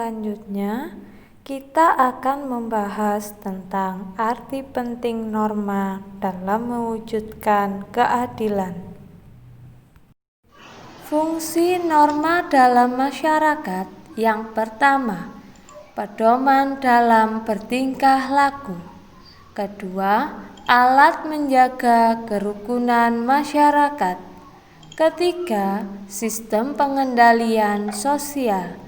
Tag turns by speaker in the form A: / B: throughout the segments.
A: selanjutnya, kita akan membahas tentang arti penting norma dalam mewujudkan keadilan. Fungsi norma dalam masyarakat yang pertama, pedoman dalam bertingkah laku. Kedua, alat menjaga kerukunan masyarakat. Ketiga, sistem pengendalian sosial.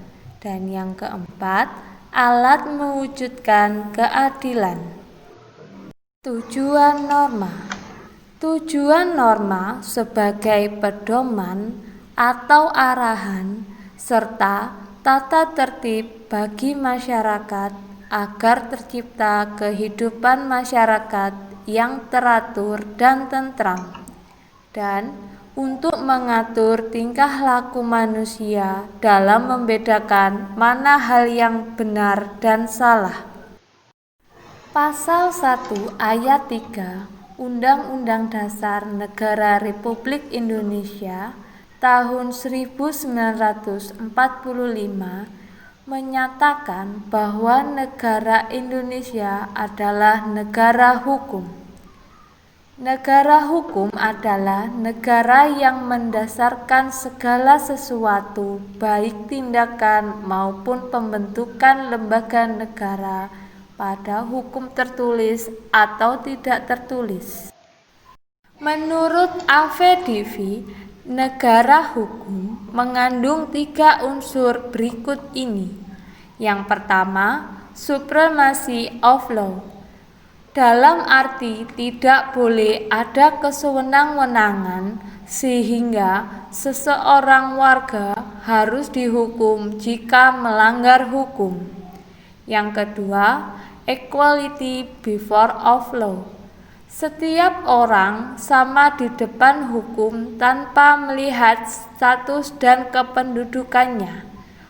A: Dan yang keempat, alat mewujudkan keadilan. Tujuan norma. Tujuan norma sebagai pedoman atau arahan serta tata tertib bagi masyarakat agar tercipta kehidupan masyarakat yang teratur dan tentram, dan untuk mengatur tingkah laku manusia dalam membedakan mana hal yang benar dan salah. Pasal 1 ayat 3 Undang-Undang Dasar Negara Republik Indonesia tahun 1945 menyatakan bahwa negara Indonesia adalah negara hukum. Negara hukum adalah negara yang mendasarkan segala sesuatu, baik tindakan maupun pembentukan lembaga negara, pada hukum tertulis atau tidak tertulis. Menurut AFDIV, negara hukum mengandung 3 unsur berikut ini. Yang pertama, supremacy of law. Dalam arti tidak boleh ada kesewenang-wenangan sehingga seseorang warga harus dihukum jika melanggar hukum. Yang kedua, equality before of law. Setiap orang sama di depan hukum tanpa melihat status dan kependudukannya,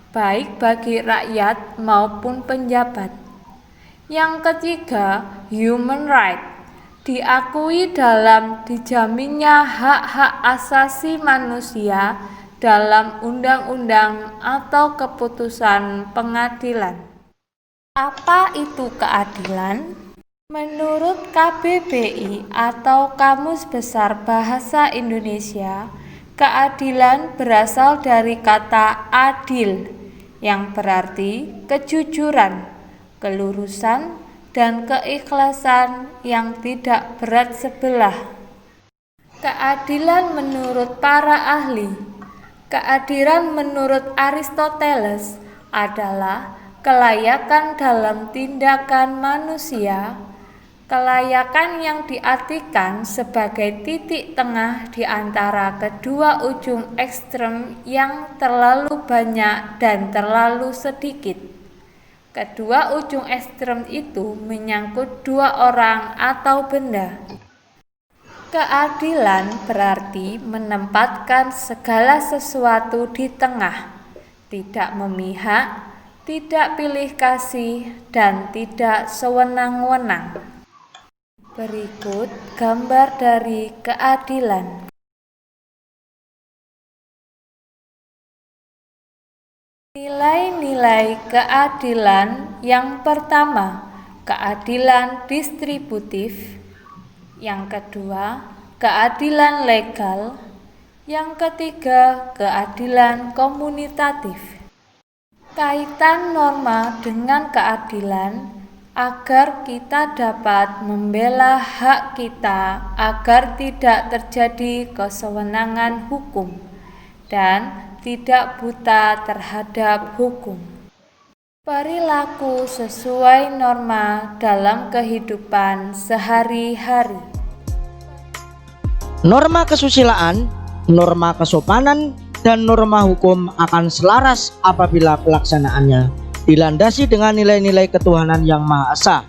A: baik bagi rakyat maupun penjabat. Yang ketiga, human right. Diakui dalam dijaminnya hak-hak asasi manusia dalam undang-undang atau keputusan pengadilan. Apa itu keadilan? Menurut KBBI atau Kamus Besar Bahasa Indonesia, keadilan berasal dari kata adil yang berarti kejujuran, kelurusan, dan keikhlasan yang tidak berat sebelah. Keadilan menurut para ahli. Keadilan menurut Aristoteles adalah kelayakan dalam tindakan manusia, kelayakan yang diartikan sebagai titik tengah di antara kedua ujung ekstrem yang terlalu banyak dan terlalu sedikit. Kedua ujung ekstrem itu menyangkut 2 orang atau benda. Keadilan berarti menempatkan segala sesuatu di tengah, tidak memihak, tidak pilih kasih, dan tidak sewenang-wenang. Berikut gambar dari keadilan. Nilai-nilai keadilan yang pertama, keadilan distributif. Yang kedua, keadilan legal. Yang ketiga, keadilan komunitatif. Kaitan norma dengan keadilan agar kita dapat membela hak kita agar tidak terjadi kesewenangan hukum dan tidak buta terhadap hukum. Perilaku sesuai norma dalam kehidupan sehari-hari.
B: Norma kesusilaan, norma kesopanan, dan norma hukum akan selaras apabila pelaksanaannya dilandasi dengan nilai-nilai ketuhanan yang Maha Esa.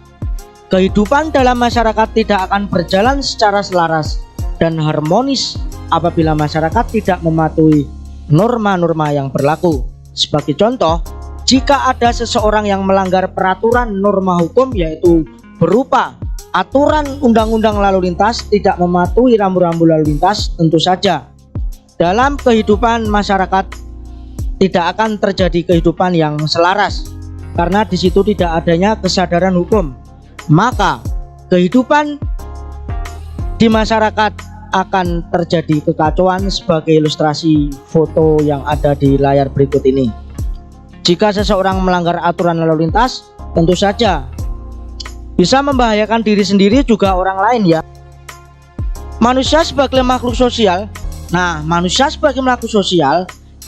B: Kehidupan dalam masyarakat tidak akan berjalan secara selaras dan harmonis apabila masyarakat tidak mematuhi norma-norma yang berlaku. Sebagai contoh, jika ada seseorang yang melanggar peraturan norma hukum, yaitu berupa aturan undang-undang lalu lintas, tidak mematuhi rambu-rambu lalu lintas, tentu saja dalam kehidupan masyarakat tidak akan terjadi kehidupan yang selaras karena di situ tidak adanya kesadaran hukum. Maka kehidupan di masyarakat akan terjadi kekacauan sebagai ilustrasi foto yang ada di layar berikut ini. Jika seseorang melanggar aturan lalu lintas, tentu saja bisa membahayakan diri sendiri juga orang lain ya. Manusia sebagai makhluk sosial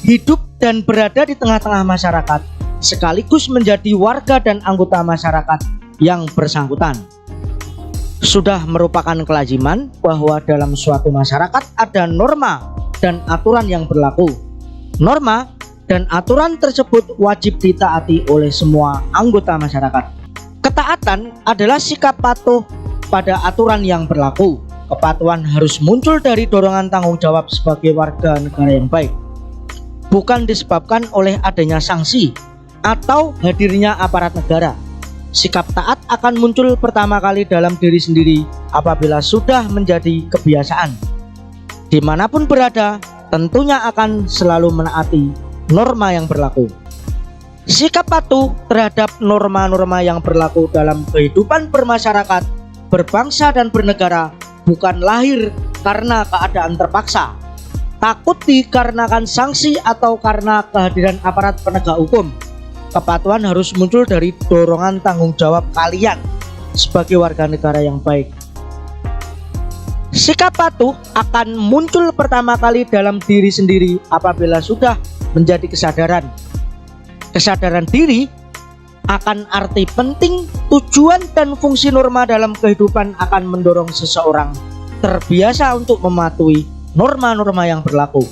B: hidup dan berada di tengah-tengah masyarakat sekaligus menjadi warga dan anggota masyarakat yang bersangkutan. Sudah merupakan kelaziman bahwa dalam suatu masyarakat ada norma dan aturan yang berlaku. Norma dan aturan tersebut wajib ditaati oleh semua anggota masyarakat. Ketaatan adalah sikap patuh pada aturan yang berlaku. Kepatuhan harus muncul dari dorongan tanggung jawab sebagai warga negara yang baik, bukan disebabkan oleh adanya sanksi atau hadirnya aparat negara. Sikap taat akan muncul pertama kali dalam diri sendiri apabila sudah menjadi kebiasaan. Dimanapun berada, tentunya akan selalu menaati norma yang berlaku. Sikap patuh terhadap norma-norma yang berlaku dalam kehidupan bermasyarakat, berbangsa dan bernegara bukan lahir karena keadaan terpaksa, takut dikarenakan sanksi atau karena kehadiran aparat penegak hukum. Kepatuhan harus muncul dari dorongan tanggung jawab kalian sebagai warga negara yang baik. Sikap patuh akan muncul pertama kali dalam diri sendiri apabila sudah menjadi kesadaran. Kesadaran diri akan arti penting, tujuan dan fungsi norma dalam kehidupan akan mendorong seseorang terbiasa untuk mematuhi norma-norma yang berlaku.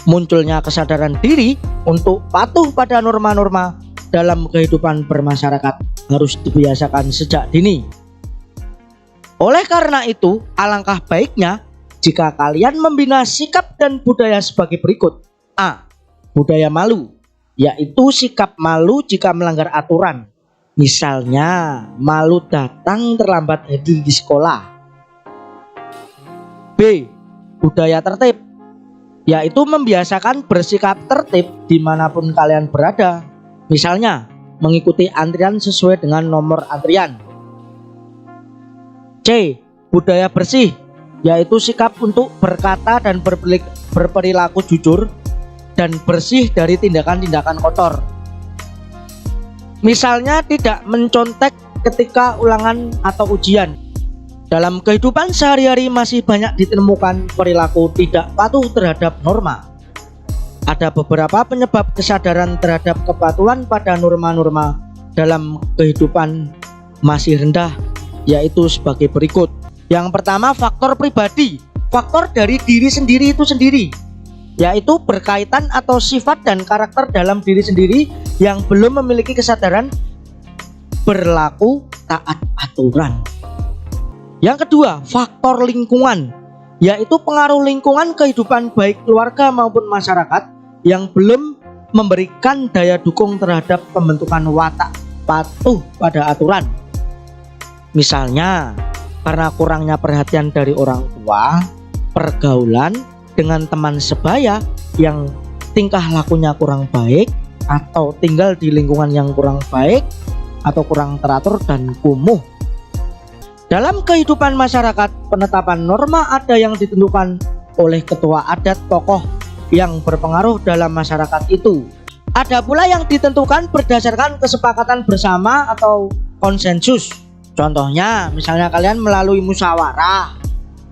B: Munculnya kesadaran diri untuk patuh pada norma-norma dalam kehidupan bermasyarakat harus dibiasakan sejak dini. Oleh karena itu, alangkah baiknya jika kalian membina sikap dan budaya sebagai berikut. A. Budaya malu, yaitu sikap malu jika melanggar aturan. Misalnya, malu datang terlambat hadir di sekolah. B. Budaya tertib, yaitu membiasakan bersikap tertib dimanapun kalian berada. Misalnya, mengikuti antrian sesuai dengan nomor antrian. C. Budaya bersih, yaitu sikap untuk berkata dan berperilaku jujur dan bersih dari tindakan-tindakan kotor. Misalnya tidak mencontek ketika ulangan atau ujian. Dalam kehidupan sehari-hari masih banyak ditemukan perilaku tidak patuh terhadap norma. Ada beberapa penyebab kesadaran terhadap kepatuhan pada norma-norma dalam kehidupan masih rendah, yaitu sebagai berikut. Yang pertama, faktor pribadi, faktor dari diri sendiri itu sendiri, yaitu berkaitan atau sifat dan karakter dalam diri sendiri yang belum memiliki kesadaran berlaku taat aturan. Yang kedua, faktor lingkungan, yaitu pengaruh lingkungan kehidupan baik keluarga maupun masyarakat yang belum memberikan daya dukung terhadap pembentukan watak patuh pada aturan. Misalnya, karena kurangnya perhatian dari orang tua, pergaulan dengan teman sebaya yang tingkah lakunya kurang baik, atau tinggal di lingkungan yang kurang baik atau kurang teratur dan kumuh. Dalam kehidupan masyarakat, penetapan norma ada yang ditentukan oleh ketua adat tokoh yang berpengaruh dalam masyarakat itu. Ada pula yang ditentukan berdasarkan kesepakatan bersama atau konsensus. Contohnya, misalnya kalian melalui musyawarah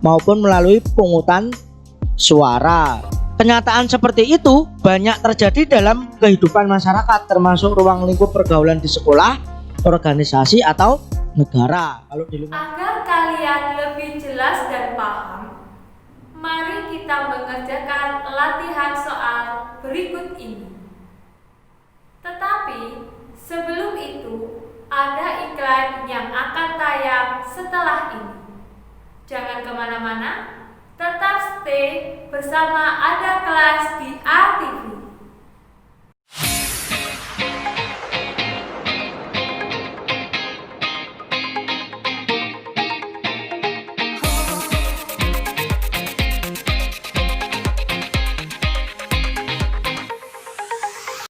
B: maupun melalui pungutan suara. Kenyataan seperti itu banyak terjadi dalam kehidupan masyarakat, termasuk ruang lingkup pergaulan di sekolah, organisasi, atau negara.
A: Agar kalian lebih jelas dan paham, mari kita mengerjakan latihan soal berikut ini. Tetapi sebelum itu, ada iklan yang akan tayang setelah ini. Jangan kemana-mana, tetap stay bersama Ada Kelas di ATV.